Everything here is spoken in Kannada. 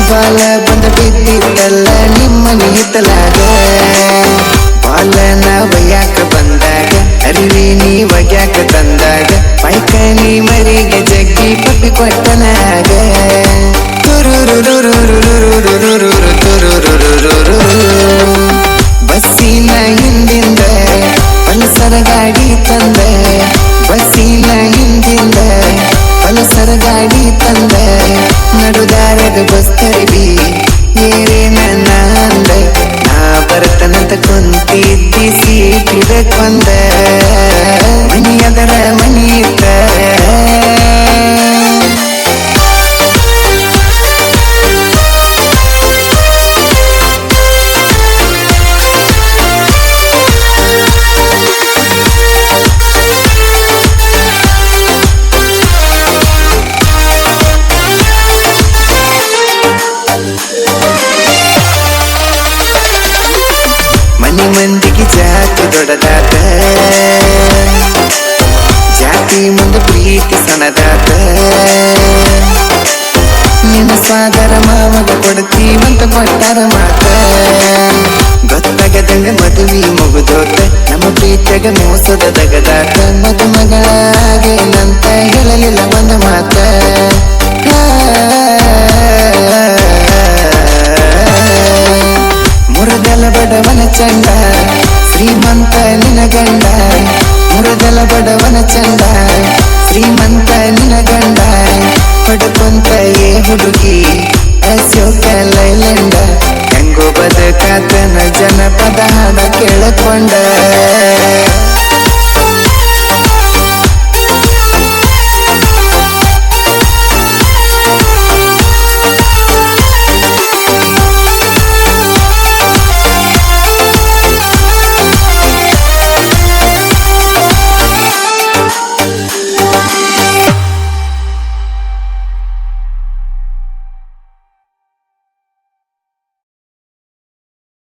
ಬಾಲ ಬಂದ ಬಿದ್ದಿತ್ತಲ್ಲ ನಿಮ್ಮನಿ ಹಿತ್ತಲಾಗ ಬಾಲನ ಒಯ್ಯಾಕ ಬಂದಾಗ ಅರಿವಿ ನೀ ಒಗ್ಯಾಕ ತಂದಾಗ ಪೈಕನಿ ಮರಿಗೆ ಜಗ್ಗಿ ಪಪ್ಪಿ ಕೊಟ್ಟನಾಗ ಬಸ್ಸಿನ ಹಿಂದಿಂದ ಪಲ್ಸರ ಗಾಡಿ ತಂದ ಬಸ್ಸಿನ ಹಿಂದಿಂದ ಪಲ್ಸರ ಗಾಡಿ ತಂದ ನಡುದಾರದ ಬಸ್ ತರಿಬಿ ಏರೇನ ನಂದ ನಾ ಬರ್ತನಂತ ಕುಂತಿದ್ದಿ ಸೀಟಿದ ಕೊಂದ ಮನಿ ಅದರ ಮನಿ ಇತ್ತ ಮಂದಿಗೆ ಜಾತಿ ದೊಡ್ಡದಾತ ಜಾತಿ ಮುಂದೆ ಪ್ರೀತಿ ಸಣದಾತ ನಿನ್ನ ಸಾದರ ಮಾವಗ ಕೊಡ್ತೀವಂತ ಕೊಟ್ಟಾರ ಮಾತ ಗೊತ್ತಾಗದಂಗ ಮದುವೆ ಮುಗಿದೋತ ನಮ್ಮ ಪ್ರೀತಿಯಾಗ ಮೋಸದ ದಗದಾತ ಮದುಮಗಳಾಗೇನಂತ ಹೇಳಲಿಲ್ಲ ಒಂದ ಮಾತ ಮುರದಲ ಬಡವನ ಚಂಡ ಶ್ರೀಮಂತ ನಿನ ಗಂಡ ಮುರದಲ ಬಡವನ ಚಂಡ ಶ್ರೀಮಂತ ನಿನ ಗಂಡ ಪಡ್ಕೊಂತ ಏ ಹುಡುಗಿ ಅಶೋಕ ಲೈಲೆಂಡ ಹೆಂಗೋ ಬದಕಾತನ ಜನಪದ ಹಾಡ ಕೇಳಕೊಂಡ